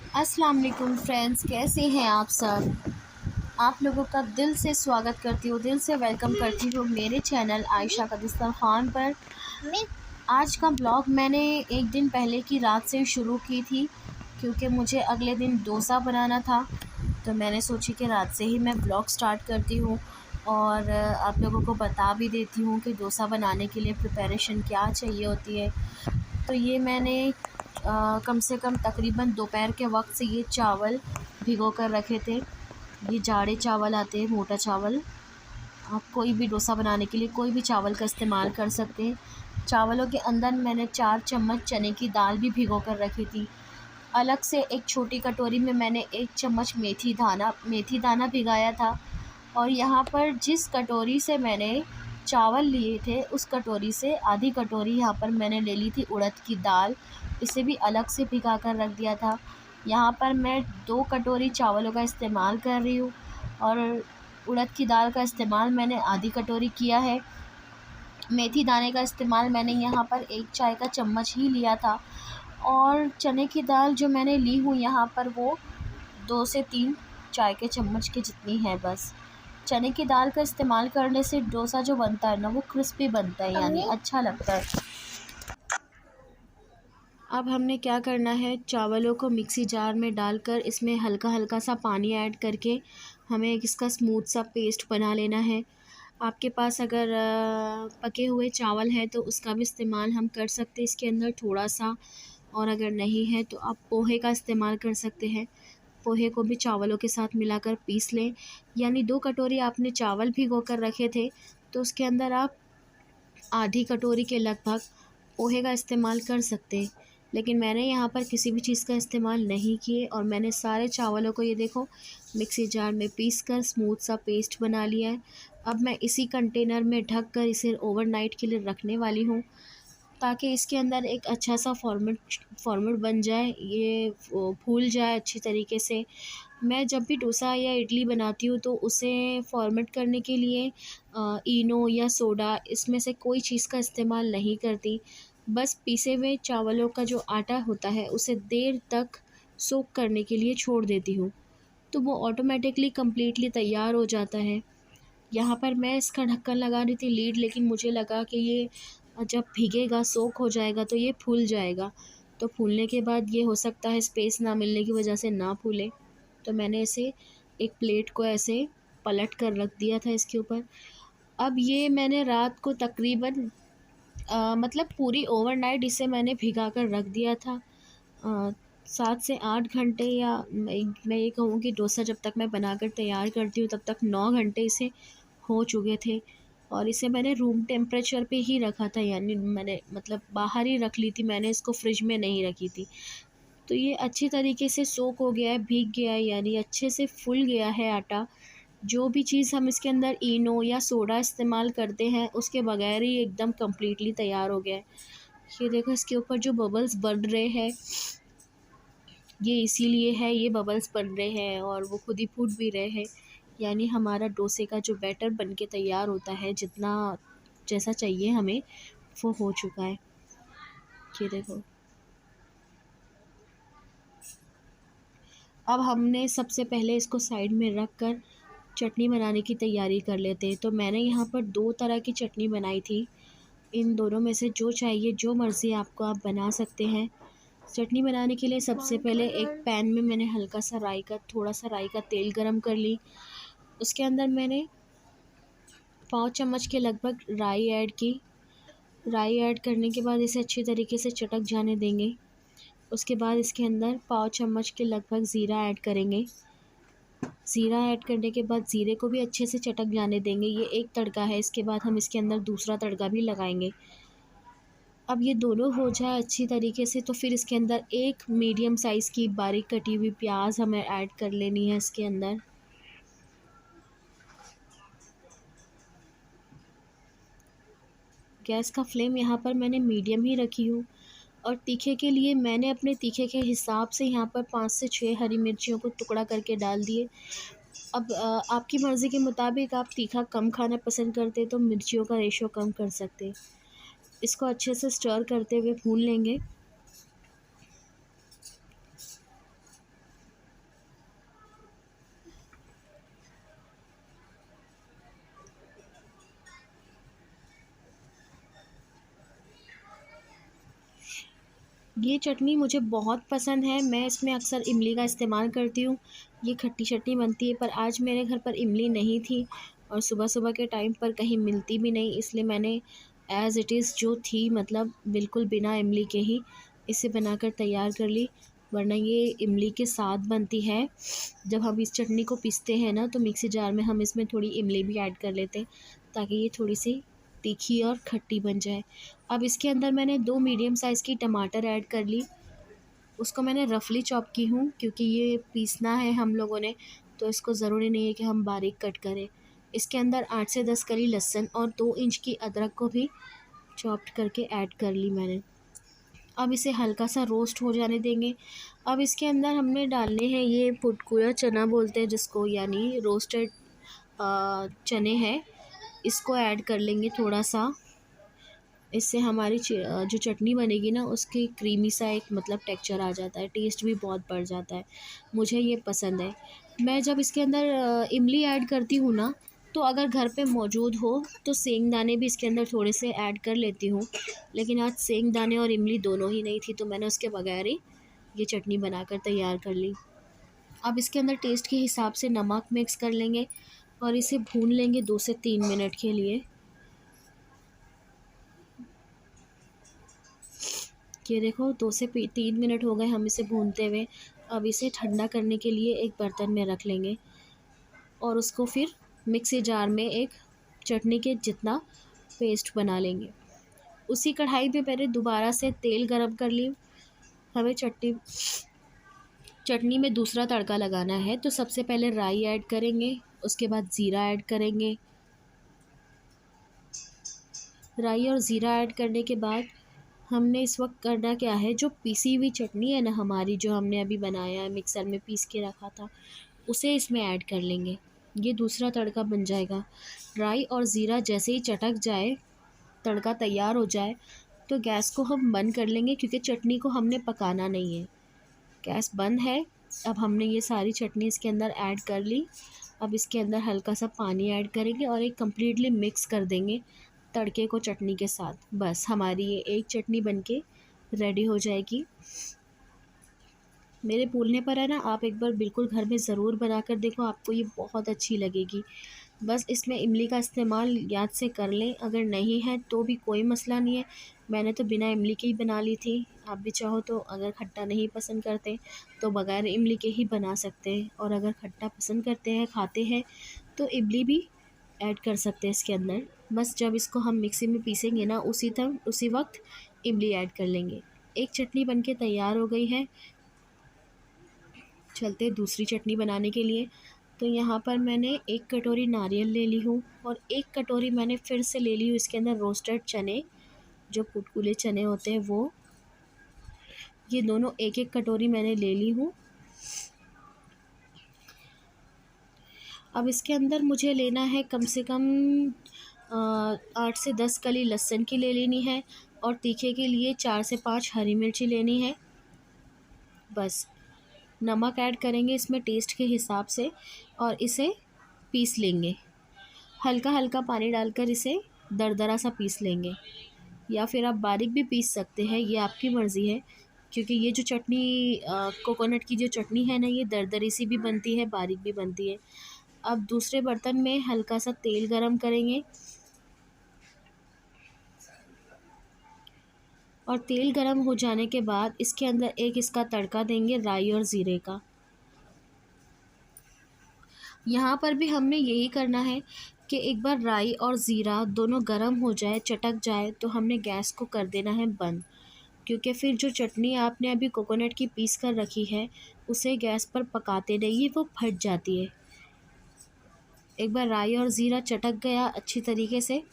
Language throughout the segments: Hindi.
अस्सलाम वालेकुम फ्रेंड्स, कैसे हैं आप सब। आप लोगों का दिल से स्वागत करती हूँ, दिल से वेलकम करती हूँ मेरे चैनल आयशा का दस्तरखान पर। आज का ब्लॉग मैंने एक दिन पहले की रात से शुरू की थी, क्योंकि मुझे अगले दिन डोसा बनाना था। तो मैंने सोची कि रात से ही मैं ब्लॉग स्टार्ट करती हूँ और आप लोगों को बता भी देती हूँ कि डोसा बनाने के लिए प्रिपरेशन क्या चाहिए होती है। तो ये मैंने कम से कम तकरीबन दोपहर के वक्त से ये चावल भिगो कर रखे थे। ये जाड़े चावल आते हैं, मोटा चावल। आप कोई भी डोसा बनाने के लिए कोई भी चावल का इस्तेमाल कर सकते हैं। चावलों के अंदर मैंने 4 चम्मच चने की दाल भी भिगो कर रखी थी। अलग से एक छोटी कटोरी में मैंने 1 चम्मच मेथी दाना भिगाया था। और यहाँ पर जिस कटोरी से मैंने चावल लिए थे, उस कटोरी से आधी कटोरी यहाँ पर मैंने ले ली थी उड़द की दाल। इसे भी अलग से भिगा कर रख दिया था। यहाँ पर मैं 2 कटोरी चावलों का इस्तेमाल कर रही हूँ और उड़द की दाल का इस्तेमाल मैंने आधी कटोरी किया है। मेथी दाने का इस्तेमाल मैंने यहाँ पर 1 चाय का चम्मच ही लिया था। और चने की दाल जो मैंने ली हूँ यहाँ पर, वो 2 से 3 चाय के चम्मच के जितनी है बस। चने की दाल का इस्तेमाल करने से डोसा जो बनता है ना, वो क्रिस्पी बनता है, यानी अच्छा लगता है। अब हमने क्या करना है, चावलों को मिक्सी जार में डालकर इसमें हल्का हल्का सा पानी ऐड करके हमें इसका स्मूथ सा पेस्ट बना लेना है। आपके पास अगर पके हुए चावल है तो उसका भी इस्तेमाल हम कर सकते हैं इसके अंदर थोड़ा सा। और अगर नहीं है तो आप पोहे का इस्तेमाल कर सकते हैं। पोहे को भी चावलों के साथ मिलाकर पीस लें। यानी 2 कटोरी आपने चावल भिगो कर रखे थे, तो उसके अंदर आप आधी कटोरी के लगभग पोहे का इस्तेमाल कर सकते हैं। लेकिन मैंने यहाँ पर किसी भी चीज़ का इस्तेमाल नहीं किए और मैंने सारे चावलों को, ये देखो, मिक्सी जार में पीस कर स्मूथ सा पेस्ट बना लिया है। अब मैं इसी कंटेनर में ढक कर इसे ओवरनाइट के लिए रखने वाली हूँ, ताकि इसके अंदर एक अच्छा सा फॉर्मेट बन जाए, ये फूल जाए अच्छी तरीके से। मैं जब भी डोसा या इडली बनाती हूँ तो उसे फॉर्मेट करने के लिए इनो या सोडा, इसमें से कोई चीज़ का इस्तेमाल नहीं करती। बस पीसे हुए चावलों का जो आटा होता है उसे देर तक सोक करने के लिए छोड़ देती हूँ, तो वो ऑटोमेटिकली कम्प्लीटली तैयार हो जाता है। यहाँ पर मैं इसका ढक्कन लगा रही थी, लीड, लेकिन मुझे लगा कि ये जब भीगेगा, सोक हो जाएगा, तो ये फूल जाएगा। तो फूलने के बाद ये हो सकता है स्पेस ना मिलने की वजह से ना फूले। तो मैंने इसे एक प्लेट को ऐसे पलट कर रख दिया था इसके ऊपर। अब ये मैंने रात को तकरीबन मतलब पूरी ओवरनाइट इसे मैंने भिगा कर रख दिया था। 7 से 8 घंटे, या मैं ये कहूँ कि डोसा जब तक मैं बनाकर तैयार करती हूँ तब तक 9 घंटे इसे हो चुके थे। और इसे मैंने रूम टेम्परेचर पे ही रखा था, यानी मैंने मतलब बाहर ही रख ली थी, मैंने इसको फ्रिज में नहीं रखी थी। तो ये अच्छी तरीके से सोक हो गया है, भीग गया है, यानी अच्छे से फूल गया है आटा। जो भी चीज़ हम इसके अंदर इनो या सोडा इस्तेमाल करते हैं उसके बगैर ही एकदम कम्प्लीटली तैयार हो गया है। ये देखो, इसके ऊपर जो बबल्स बन रहे हैं, ये इसीलिए है, ये बबल्स बन रहे हैं और वो खुद ही फूट भी रहे हैं। यानी हमारा डोसे का जो बैटर बन के तैयार होता है, जितना जैसा चाहिए हमें, वो हो चुका है। ये देखो। अब हमने सबसे पहले इसको साइड में रख कर चटनी बनाने की तैयारी कर लेते हैं। तो मैंने यहाँ पर 2 तरह की चटनी बनाई थी। इन दोनों में से जो चाहिए, जो मर्ज़ी आपको, आप बना सकते हैं। चटनी बनाने के लिए सबसे पहले एक पैन में मैंने थोड़ा सा राई का तेल गरम कर ली। उसके अंदर मैंने 5 चम्मच के लगभग राई ऐड की। राई ऐड करने के बाद इसे अच्छी तरीके से चटक जाने देंगे। उसके बाद इसके अंदर 5 चम्मच के लगभग ज़ीरा ऐड करेंगे। ज़ीरा ऐड करने के बाद ज़ीरे को भी अच्छे से चटक जाने देंगे। ये एक तड़का है, इसके बाद हम इसके अंदर दूसरा तड़का भी लगाएंगे। अब ये दोनों हो जाए अच्छी तरीके से, तो फिर इसके अंदर एक मीडियम साइज़ की बारीक कटी हुई प्याज हमें ऐड कर लेनी है इसके अंदर। गैस का फ्लेम यहाँ पर मैंने मीडियम ही रखी हूँ। और तीखे के लिए मैंने अपने तीखे के हिसाब से यहाँ पर 5 से 6 हरी मिर्चियों को टुकड़ा करके डाल दिए। अब आपकी मर्ज़ी के मुताबिक आप तीखा कम खाना पसंद करते तो मिर्चियों का रेशो कम कर सकते। इसको अच्छे से स्टर करते हुए भून लेंगे। ये चटनी मुझे बहुत पसंद है, मैं इसमें अक्सर इमली का इस्तेमाल करती हूँ। ये खट्टी चटनी बनती है, पर आज मेरे घर पर इमली नहीं थी और सुबह-सुबह के टाइम पर कहीं मिलती भी नहीं, इसलिए मैंने एज़ इट इज़ जो थी, मतलब बिल्कुल बिना इमली के ही इसे बनाकर तैयार कर ली। वरना ये इमली के साथ बनती है। जब हम इस चटनी को पीसते हैं ना, तो मिक्सी जार में हम इसमें थोड़ी इमली भी ऐड कर लेते हैं, ताकि ये थोड़ी-सी तीखी और खट्टी बन जाए। अब इसके अंदर मैंने 2 मीडियम साइज़ की टमाटर ऐड कर ली। उसको मैंने रफ़ली चॉप की हूँ, क्योंकि ये पीसना है हम लोगों ने, तो इसको ज़रूरी नहीं है कि हम बारीक कट करें। इसके अंदर 8 से 10 कली लहसुन और 2 इंच की अदरक को भी चॉप्ड करके ऐड कर ली मैंने। अब इसे हल्का सा रोस्ट हो जाने देंगे। अब इसके अंदर हमने डालने हैं ये फुटकुरा चना बोलते हैं जिसको, यानी रोस्टेड चने हैं। इसको ऐड कर लेंगे थोड़ा सा। इससे हमारी जो चटनी बनेगी ना, उसकी क्रीमी सा एक मतलब टेक्सचर आ जाता है, टेस्ट भी बहुत बढ़ जाता है। मुझे ये पसंद है। मैं जब इसके अंदर इमली ऐड करती हूँ ना, तो अगर घर पे मौजूद हो तो सेंगदाने भी इसके अंदर थोड़े से ऐड कर लेती हूँ। लेकिन आज सेंगदाने और इमली दोनों ही नहीं थी, तो मैंने उसके बगैर ही ये चटनी बनाकर तैयार कर ली। अब इसके अंदर टेस्ट के हिसाब से नमक मिक्स कर लेंगे और इसे भून लेंगे 2 से 3 मिनट के लिए। ये देखो 2 से 3 मिनट हो गए हम इसे भूनते हुए। अब इसे ठंडा करने के लिए एक बर्तन में रख लेंगे और उसको फिर मिक्सी जार में एक चटनी के जितना पेस्ट बना लेंगे। उसी कढ़ाई पे मैंने दोबारा से तेल गरम कर ली। हमें चटनी चटनी में दूसरा तड़का लगाना है, तो सबसे पहले राई ऐड करेंगे, उसके बाद ज़ीरा ऐड करेंगे। राई और ज़ीरा ऐड करने के बाद हमने इस वक्त करना क्या है, जो पीसी हुई चटनी है ना हमारी, जो हमने अभी बनाया है, मिक्सर में पीस के रखा था, उसे इसमें ऐड कर लेंगे। ये दूसरा तड़का बन जाएगा। राई और ज़ीरा जैसे ही चटक जाए, तड़का तैयार हो जाए, तो गैस को हम बंद कर लेंगे, क्योंकि चटनी को हमने पकाना नहीं है। गैस बंद है। अब हमने ये सारी चटनी इसके अंदर ऐड कर ली। अब इसके अंदर हल्का सा पानी ऐड करेंगे और एक कम्प्लीटली मिक्स कर देंगे तड़के को चटनी के साथ। बस हमारी ये एक चटनी बनके रेडी हो जाएगी। मेरे बोलने पर है ना, आप एक बार बिल्कुल घर में ज़रूर बना कर देखो, आपको ये बहुत अच्छी लगेगी। बस इसमें इमली का इस्तेमाल याद से कर लें, अगर नहीं है तो भी कोई मसला नहीं है। मैंने तो बिना इमली के ही बना ली थी। आप भी चाहो तो, अगर खट्टा नहीं पसंद करते तो बगैर इमली के ही बना सकते हैं, और अगर खट्टा पसंद करते हैं, खाते हैं, तो इमली भी ऐड कर सकते हैं इसके अंदर। बस जब इसको हम मिक्सी में पीसेंगे ना, उसी वक्त इमली ऐड कर लेंगे। एक चटनी बनके तैयार हो गई है। चलते हैं दूसरी चटनी बनाने के लिए। तो यहाँ पर मैंने 1 कटोरी नारियल ले ली हूँ और 1 कटोरी मैंने फिर से ले ली हूँ इसके अंदर रोस्टेड चने, जो कुटकुले चने होते हैं वो। ये दोनों 1-1 कटोरी मैंने ले ली हूँ। अब इसके अंदर मुझे लेना है कम से कम 8 से 10 कली लहसुन की ले लेनी है, और तीखे के लिए 4 से 5 हरी मिर्ची लेनी है। बस नमक ऐड करेंगे इसमें टेस्ट के हिसाब से और इसे पीस लेंगे। हल्का हल्का पानी डालकर इसे दरदरा सा पीस लेंगे, या फिर आप बारीक भी पीस सकते हैं, ये आपकी मर्ज़ी है। क्योंकि ये जो चटनी कोकोनट की जो चटनी है ना, ये दरदरी सी भी बनती है, बारीक भी बनती है। अब दूसरे बर्तन में हल्का सा तेल गरम करेंगे और तेल गरम हो जाने के बाद इसके अंदर एक इसका तड़का देंगे राई और ज़ीरे का। यहाँ पर भी हमने यही करना है कि एक बार राई और ज़ीरा दोनों गरम हो जाए, चटक जाए, तो हमने गैस को कर देना है बंद। क्योंकि फिर जो चटनी आपने अभी कोकोनट की पीस कर रखी है, उसे गैस पर पकाते रहिए, वो फट जाती है। एक बार राई और ज़ीरा चटक गया अच्छी तरीके से,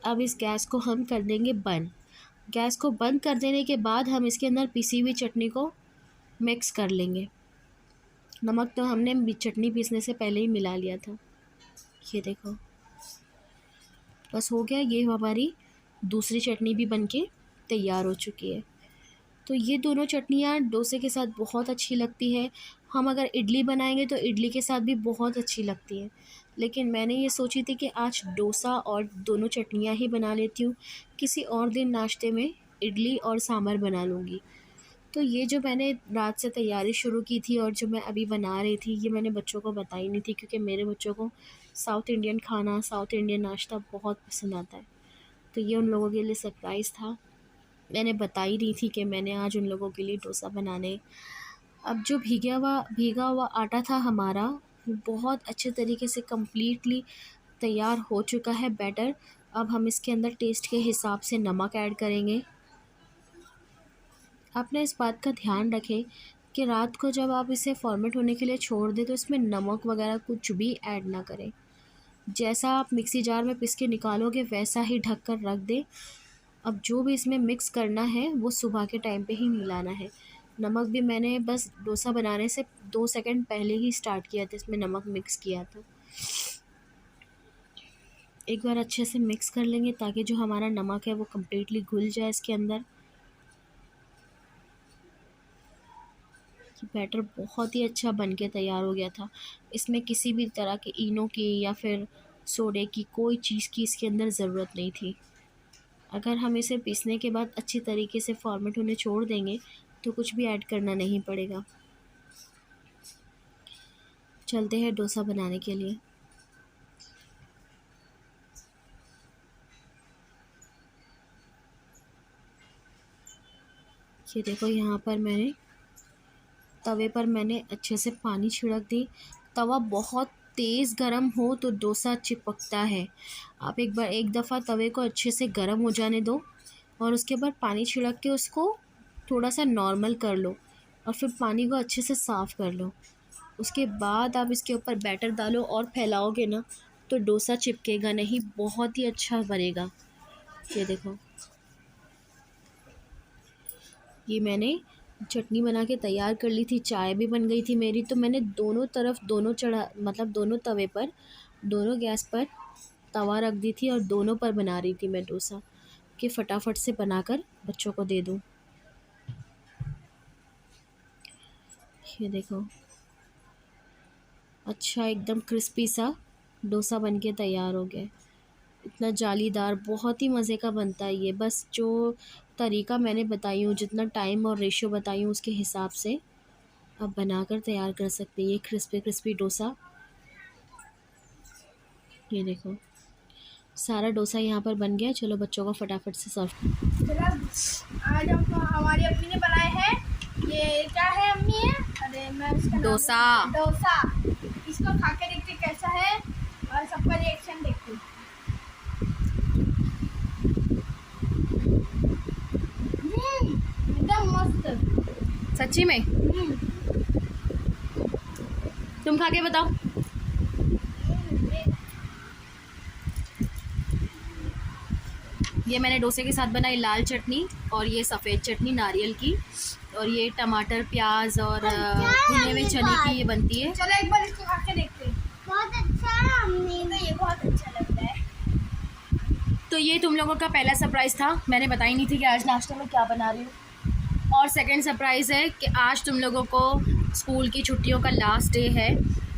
अब इस गैस को हम कर देंगे बंद। गैस को बंद कर देने के बाद हम इसके अंदर पिसी हुई चटनी को मिक्स कर लेंगे। नमक तो हमने चटनी पीसने से पहले ही मिला लिया था। ये देखो, बस हो गया। ये हमारी दूसरी चटनी भी बनके तैयार हो चुकी है। तो ये दोनों चटनियाँ डोसे के साथ बहुत अच्छी लगती है। हम अगर इडली बनाएंगे तो इडली के साथ भी बहुत अच्छी लगती है। लेकिन मैंने ये सोची थी कि आज डोसा और दोनों चटनियाँ ही बना लेती हूँ, किसी और दिन नाश्ते में इडली और सांभर बना लूँगी। तो ये जो मैंने रात से तैयारी शुरू की थी और जो मैं अभी बना रही थी, ये मैंने बच्चों को बताई नहीं थी, क्योंकि मेरे बच्चों को साउथ इंडियन खाना, साउथ इंडियन नाश्ता बहुत पसंद आता है। तो ये उन लोगों के लिए सरप्राइज़ था। मैंने बताई नहीं थी कि मैंने आज उन लोगों के लिए डोसा बनाने। अब जो भीगा हुआ आटा था हमारा, वो बहुत अच्छे तरीके से कंप्लीटली तैयार हो चुका है बैटर। अब हम इसके अंदर टेस्ट के हिसाब से नमक ऐड करेंगे। आपने इस बात का ध्यान रखें कि रात को जब आप इसे फॉर्मेट होने के लिए छोड़ दें तो इसमें नमक वगैरह कुछ भी ऐड ना करें। जैसा आप मिक्सी जार में पीस के निकालोगे वैसा ही ढक कर रख दें। अब जो भी इसमें मिक्स करना है वो सुबह के टाइम पे ही मिलाना है। नमक भी मैंने बस डोसा बनाने से 2 सेकंड पहले ही स्टार्ट किया था, इसमें नमक मिक्स किया था। एक बार अच्छे से मिक्स कर लेंगे ताकि जो हमारा नमक है वो कम्प्लीटली घुल जाए इसके अंदर। बैटर बहुत ही अच्छा बन के तैयार हो गया था। इसमें किसी भी तरह के इनो की या फिर सोडे की कोई चीज़ की इसके अंदर ज़रूरत नहीं थी। अगर हम इसे पीसने के बाद अच्छी तरीके से फॉर्मेट होने छोड़ देंगे तो कुछ भी ऐड करना नहीं पड़ेगा। चलते हैं डोसा बनाने के लिए। ये देखो, यहाँ पर तवे पर मैंने अच्छे से पानी छिड़क दी। तवा बहुत तेज़ गरम हो तो डोसा चिपकता है। आप एक दफ़ा तवे को अच्छे से गरम हो जाने दो और उसके बाद पानी छिड़क के उसको थोड़ा सा नॉर्मल कर लो और फिर पानी को अच्छे से साफ़ कर लो। उसके बाद आप इसके ऊपर बैटर डालो और फैलाओगे ना तो डोसा चिपकेगा नहीं, बहुत ही अच्छा बनेगा। ये देखो, ये मैंने चटनी बना के तैयार कर ली थी, चाय भी बन गई थी मेरी। तो मैंने दोनों तरफ दोनों तवे पर, दोनों गैस पर तवा रख दी थी और दोनों पर बना रही थी मैं डोसा, कि फटाफट से बनाकर बच्चों को दे दूँ। ये देखो, अच्छा एकदम क्रिस्पी सा डोसा बन के तैयार हो गया। इतना जालीदार, बहुत ही मज़े का बनता है ये। बस जो तरीका मैंने बताई हूँ, जितना टाइम और रेशियो बताई हूँ उसके हिसाब से आप बनाकर तैयार कर सकते हैं ये क्रिस्पी क्रिस्पी डोसा। ये देखो, सारा डोसा यहाँ पर बन गया। चलो बच्चों को फटाफट से सर्व। आज हम हमारी अम्मी ने बनाए हैं, ये क्या है अम्मी है, अरे मैं उसका डोसा। डोसा। इसको खा के देखते कैसा है और सबका रिएक्शन देखते। एकदम मस्त। सच्ची में? तुम खा के बताओ। ये मैंने डोसे के साथ बनाई लाल चटनी और ये सफ़ेद चटनी नारियल की, और ये टमाटर प्याज और भुने हुए चने की ये बनती है। चलो एक बार इसको खा के देखते हैं। बहुत अच्छा है अम्मी, तो ये बहुत अच्छा लगता है। तो ये तुम लोगों का पहला सरप्राइज़ था। मैंने बताई नहीं थी कि आज नाश्ते में क्या बना रही हूँ। और सेकंड सरप्राइज़ है कि आज तुम लोगों को स्कूल की छुट्टियों का लास्ट डे है।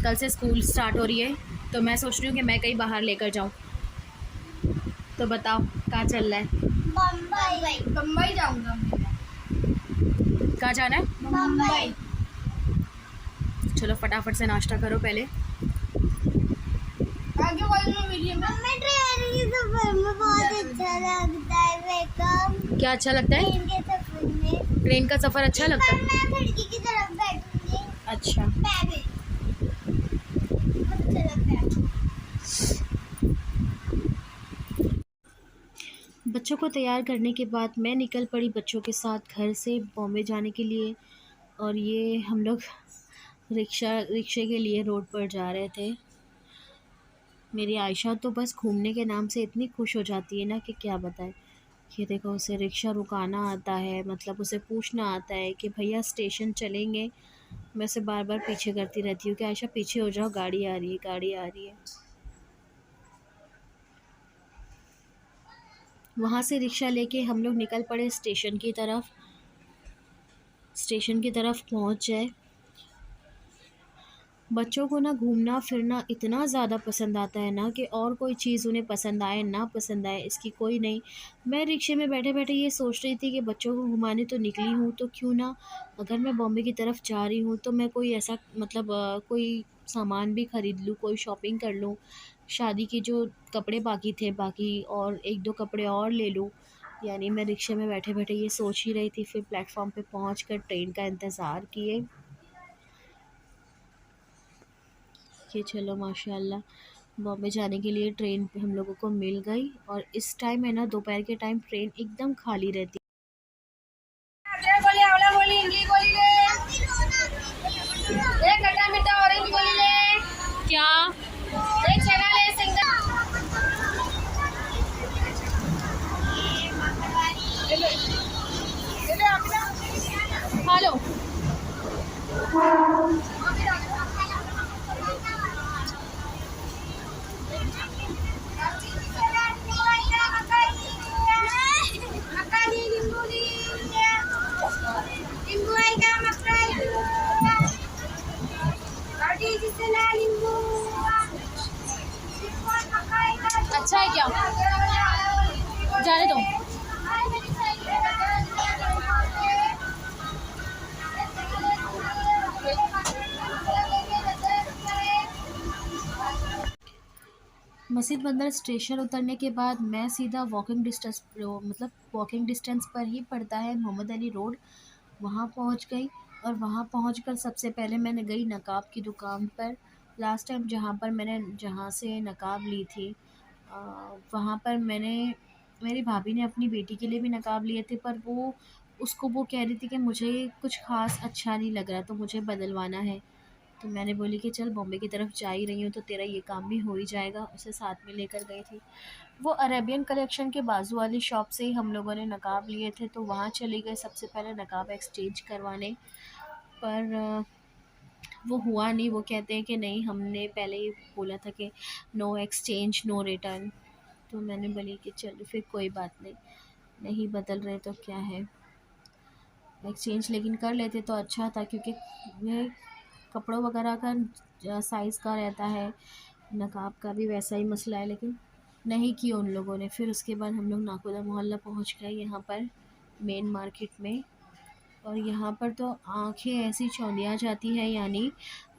कल से स्कूल स्टार्ट हो रही है, तो मैं सोच रही हूँ कि मैं कहीं बाहर लेकर जाऊँ। तो बताओ कहाँ चल रहा है? बम्बई। बम्बई जाऊँगा मैं। कहाँ जाना है? बम्बई। चलो फटाफट से नाश्ता करो पहले। आगे वाले में वीडियो में हमें ट्रेन के सफर में बहुत अच्छा लगता है। वेलकम। क्या अच्छा लगता है? ट्रेन के सफर में। ट्रेन का सफ़र अच्छा लगता है? मैं खिड़की की तरफ बैठूंगी। अच्छा। मैं भी। बहुत अच्छा लगता है। बच्चों को तैयार करने के बाद मैं निकल पड़ी बच्चों के साथ घर से बॉम्बे जाने के लिए। और ये हम लोग रिक्शे के लिए रोड पर जा रहे थे। मेरी आयशा तो बस घूमने के नाम से इतनी खुश हो जाती है ना कि क्या बताएं। ये देखो, उसे रिक्शा रुकाना आता है, मतलब उसे पूछना आता है कि भैया स्टेशन चलेंगे। मैं उसे बार बार पीछे करती रहती हूँ कि आयशा पीछे हो जाओ, गाड़ी आ रही है, गाड़ी आ रही है। वहाँ से रिक्शा लेके हम लोग निकल पड़े स्टेशन की तरफ। स्टेशन की तरफ पहुंच जाए। बच्चों को ना घूमना फिरना इतना ज़्यादा पसंद आता है ना कि और कोई चीज़ उन्हें पसंद आए ना पसंद आए इसकी कोई नहीं। मैं रिक्शे में बैठे बैठे ये सोच रही थी कि बच्चों को घुमाने तो निकली हूँ, तो क्यों ना अगर मैं बॉम्बे की तरफ जा रही हूँ तो मैं कोई ऐसा मतलब कोई सामान भी खरीद लूँ, कोई शॉपिंग कर लूँ। शादी के जो कपड़े बाकी थे बाकी और एक दो कपड़े और ले लूँ। यानी मैं रिक्शे में बैठे बैठे ये सोच ही रही थी। फिर प्लेटफॉर्म पे पहुँच कर ट्रेन का इंतज़ार किए कि चलो माशाल्लाह बॉम्बे जाने के लिए ट्रेन हम लोगों को मिल गई। और इस टाइम है ना, दोपहर के टाइम ट्रेन एकदम खाली रहती अदरक गोली, आंवला गोली, इमली गोली ले। एक खट्टा मीठा ऑरेंज गोली ले। है। क्या? एक चना ले सिंगल। ले ले आप ना। हेलो। मकानी नींबू ली। नींबू आएगा मकाई। गाड़ी जिसने नींबू। अच्छा है क्या? जाने दो। मस्जिद बंदर स्टेशन उतरने के बाद मैं सीधा वॉकिंग डिस्टेंस पर ही पड़ता है मोहम्मद अली रोड, वहाँ पहुँच गई। और वहाँ पहुँचकर सबसे पहले मैंने गई नकाब की दुकान पर। लास्ट टाइम जहाँ से नकाब ली थी वहाँ पर मेरी भाभी ने अपनी बेटी के लिए भी नकाब लिए थे, पर वो कह रही थी कि मुझे कुछ ख़ास अच्छा नहीं लग रहा तो मुझे बदलवाना है। तो मैंने बोली कि चल बॉम्बे की तरफ जा ही रही हूँ तो तेरा ये काम भी हो ही जाएगा, उसे साथ में लेकर गई थी। वो अरेबियन कलेक्शन के बाजू वाली शॉप से ही हम लोगों ने नकाब लिए थे, तो वहाँ चले गए सबसे पहले नकाब एक्सचेंज करवाने। पर वो हुआ नहीं। वो कहते हैं कि नहीं, हमने पहले ही बोला था कि नो एक्सचेंज नो रिटर्न। तो मैंने बोली कि चलो फिर कोई बात नहीं, नहीं बदल रहे तो क्या है, एक्सचेंज लेकिन कर लेते तो अच्छा था, क्योंकि ये कपड़ों वगैरह का साइज़ का रहता है, नकाब का भी वैसा ही मसला है। लेकिन नहीं किया उन लोगों ने। फिर उसके बाद हम लोग नाकोदा मोहल्ला पहुंच गए यहाँ पर मेन मार्केट में। और यहाँ पर तो आंखें ऐसी चौंधिया जाती है, यानी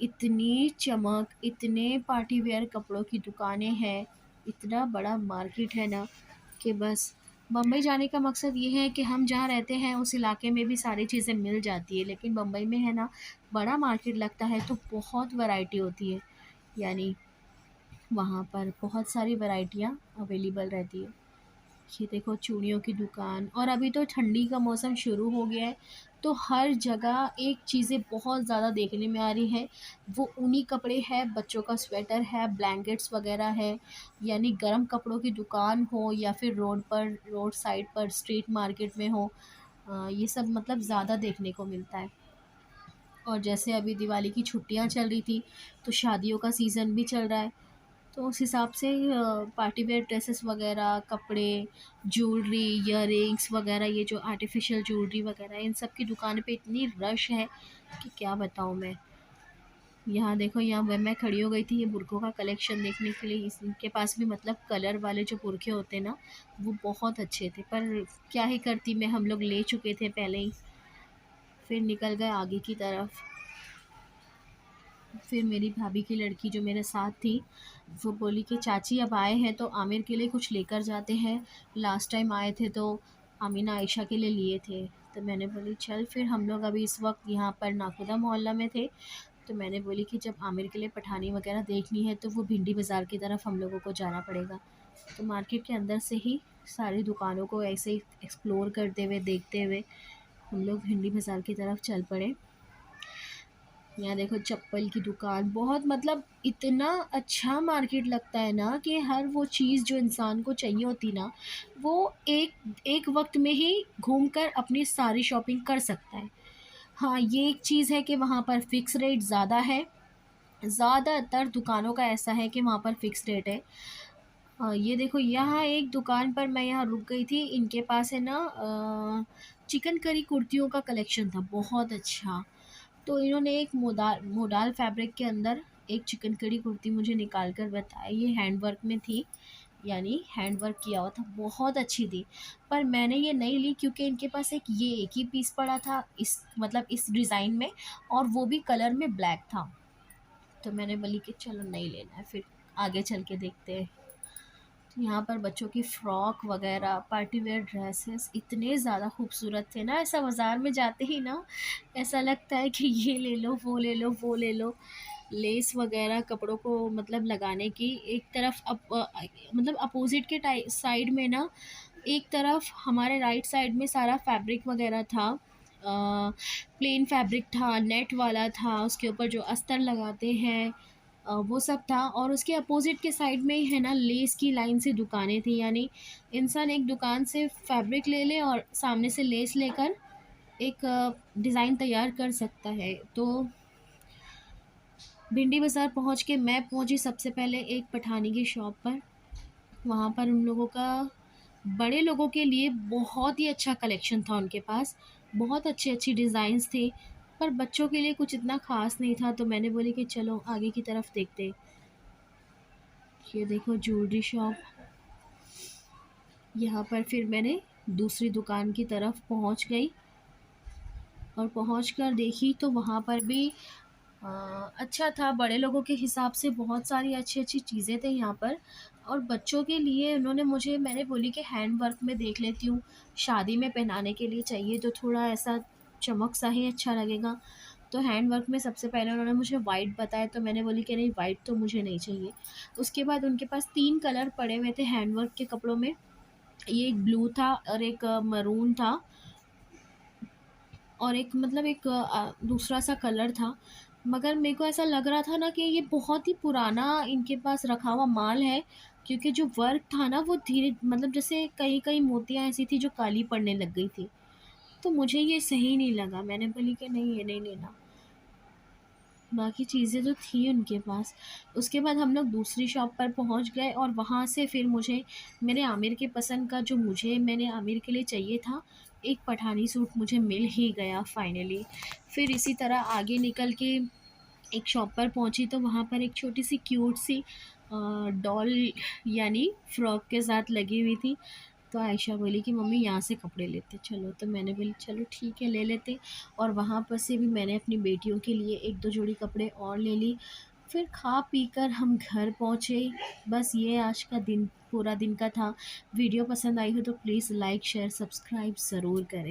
इतनी चमक, इतने पार्टी वेयर कपड़ों की दुकानें हैं, इतना बड़ा मार्केट है ना कि बस। बम्बई जाने का मकसद ये है कि हम जहाँ रहते हैं उस इलाके में भी सारी चीज़ें मिल जाती है, लेकिन बम्बई में है ना, बड़ा मार्केट लगता है तो बहुत वैरायटी होती है। यानी वहाँ पर बहुत सारी वैरायटियाँ अवेलेबल रहती है। ये देखो चूड़ियों की दुकान। और अभी तो ठंडी का मौसम शुरू हो गया है तो हर जगह एक चीज़ें बहुत ज़्यादा देखने में आ रही है, वो ऊनी कपड़े हैं, बच्चों का स्वेटर है, ब्लैंकेट्स वगैरह है। यानी गर्म कपड़ों की दुकान हो या फिर रोड साइड पर स्ट्रीट मार्केट में हो, ये सब मतलब ज़्यादा देखने को मिलता है। और जैसे अभी दिवाली की छुट्टियां चल रही थी तो शादियों का सीज़न भी चल रहा है, तो उस हिसाब से पार्टी वेयर ड्रेसेस वगैरह, कपड़े, ज्वेलरी, इयररिंग्स वगैरह, ये जो आर्टिफिशियल ज्वेलरी वगैरह, इन सब की दुकान पे इतनी रश है कि क्या बताऊँ मैं। यहाँ देखो, यहाँ मैं खड़ी हो गई थी ये बुर्कों का कलेक्शन देखने के लिए। इनके पास भी मतलब कलर वाले जो बुर्के होते हैं ना, वो बहुत अच्छे थे, पर क्या ही करती मैं, हम लोग ले चुके थे पहले ही। फिर निकल गए आगे की तरफ। फिर मेरी भाभी की लड़की जो मेरे साथ थी, वो बोली कि चाची अब आए हैं तो आमिर के लिए कुछ लेकर जाते हैं, लास्ट टाइम आए थे तो आमीना आयशा के लिए लिए थे। तो मैंने बोली चल। फिर हम लोग अभी इस वक्त यहाँ पर नाकुदा मोहल्ला में थे, तो मैंने बोली कि जब आमिर के लिए पठानी वगैरह देखनी है तो वो भिंडी बाज़ार की तरफ हम लोगों को जाना पड़ेगा। तो मार्केट के अंदर से ही सारी दुकानों को ऐसे ही एक्सप्लोर करते हुए देखते हुए हम लोग भिंडी बाज़ार की तरफ चल पड़े। यहाँ देखो चप्पल की दुकान, बहुत मतलब इतना अच्छा मार्केट लगता है ना कि हर वो चीज़ जो इंसान को चाहिए होती ना, वो एक एक वक्त में ही घूमकर अपनी सारी शॉपिंग कर सकता है। हाँ, ये एक चीज़ है कि वहाँ पर फ़िक्स रेट ज़्यादा है। ज़्यादातर दुकानों का ऐसा है कि वहाँ पर फ़िक्स रेट है। ये देखो, यहाँ एक दुकान पर मैं यहाँ रुक गई थी। इनके पास है ना चिकन करी कुर्तियों का कलेक्शन था, बहुत अच्छा। तो इन्होंने एक मोडाल मोडाल फैब्रिक के अंदर एक चिकन करी कुर्ती मुझे निकाल कर बताई। ये हैंड वर्क में थी, यानी हैंड वर्क किया हुआ था, बहुत अच्छी थी। पर मैंने ये नहीं ली क्योंकि इनके पास एक ही पीस पड़ा था इस मतलब इस डिज़ाइन में, और वो भी कलर में ब्लैक था। तो मैंने बोली कि चलो नहीं लेना है, फिर आगे चल के देखते हैं। तो यहाँ पर बच्चों की फ्रॉक वगैरह, पार्टी वेयर ड्रेसेस इतने ज़्यादा खूबसूरत थे ना, ऐसा बाज़ार में जाते ही ना ऐसा लगता है कि ये ले लो, वो ले लो, वो ले लो। लेस वगैरह कपड़ों को मतलब लगाने की एक तरफ मतलब अपोजिट के साइड में ना, एक तरफ हमारे राइट साइड में सारा फैब्रिक वगैरह था, प्लेन फैब्रिक था, नेट वाला था, उसके ऊपर जो अस्तर लगाते हैं वो सब था। और उसके अपोजिट के साइड में ही है ना, लेस की लाइन से दुकानें थी, यानी इंसान एक दुकान से फैब्रिक ले ले और सामने से लेस लेकर एक डिज़ाइन तैयार कर सकता है। तो भिंडी बाज़ार पहुंच के मैं पहुंची सबसे पहले एक पठानी की शॉप पर। वहाँ पर उन लोगों का बड़े लोगों के लिए बहुत ही अच्छा कलेक्शन था उनके पास, बहुत अच्छी अच्छी डिज़ाइंस थे। पर बच्चों के लिए कुछ इतना ख़ास नहीं था, तो मैंने बोली कि चलो आगे की तरफ देखते। ये देखो ज्वेलरी शॉप। यहाँ पर फिर मैंने दूसरी दुकान की तरफ पहुँच गई और पहुँचकर देखी तो वहाँ पर भी अ, अच्छा था, बड़े लोगों के हिसाब से बहुत सारी अच्छी-अच्छी चीज़ें थे यहाँ पर। और बच्चों के लिए उन्होंने मुझे मैंने बोली कि हैंड वर्क में देख लेती हूँ, शादी में पहनाने के लिए चाहिए तो थोड़ा ऐसा चमक सा ही अच्छा लगेगा। तो हैंड वर्क में सबसे पहले उन्होंने मुझे वाइट बताया, तो मैंने बोली कि नहीं, वाइट तो मुझे नहीं चाहिए। उसके बाद उनके पास 3 कलर पड़े हुए थे हैंड वर्क के कपड़ों में। ये एक ब्लू था और एक मरून था और एक मतलब एक दूसरा सा कलर था। मगर मेरे को ऐसा लग रहा था ना कि ये बहुत ही पुराना इनके पास रखा हुआ माल है, क्योंकि जो वर्क था ना वो धीरे मतलब जैसे कई-कई मोतियाँ ऐसी थी जो काली पड़ने लग गई थी। तो मुझे ये सही नहीं लगा, मैंने बोली कि नहीं, ये नहीं लेना। बाकी चीज़ें तो थी उनके पास। उसके बाद हम लोग दूसरी शॉप पर पहुँच गए और वहाँ से फिर मुझे मेरे आमिर के पसंद का जो मुझे मैंने आमिर के लिए चाहिए था, एक पठानी सूट मुझे मिल ही गया फाइनली। फिर इसी तरह आगे निकल के एक शॉप पर पहुँची तो वहाँ पर एक छोटी-सी क्यूट सी डॉल यानी फ्रॉक के साथ लगी हुई थी। तो आयशा बोली कि मम्मी यहाँ से कपड़े लेते चलो, तो मैंने बोली चलो ठीक है ले लेते। और वहाँ पर से भी मैंने अपनी बेटियों के लिए 1-2 जोड़ी कपड़े और ले ली। फिर खा पी कर हम घर पहुँचे। बस ये आज का दिन पूरा दिन का था। वीडियो पसंद आई हो तो प्लीज़ लाइक, शेयर, सब्सक्राइब ज़रूर करें।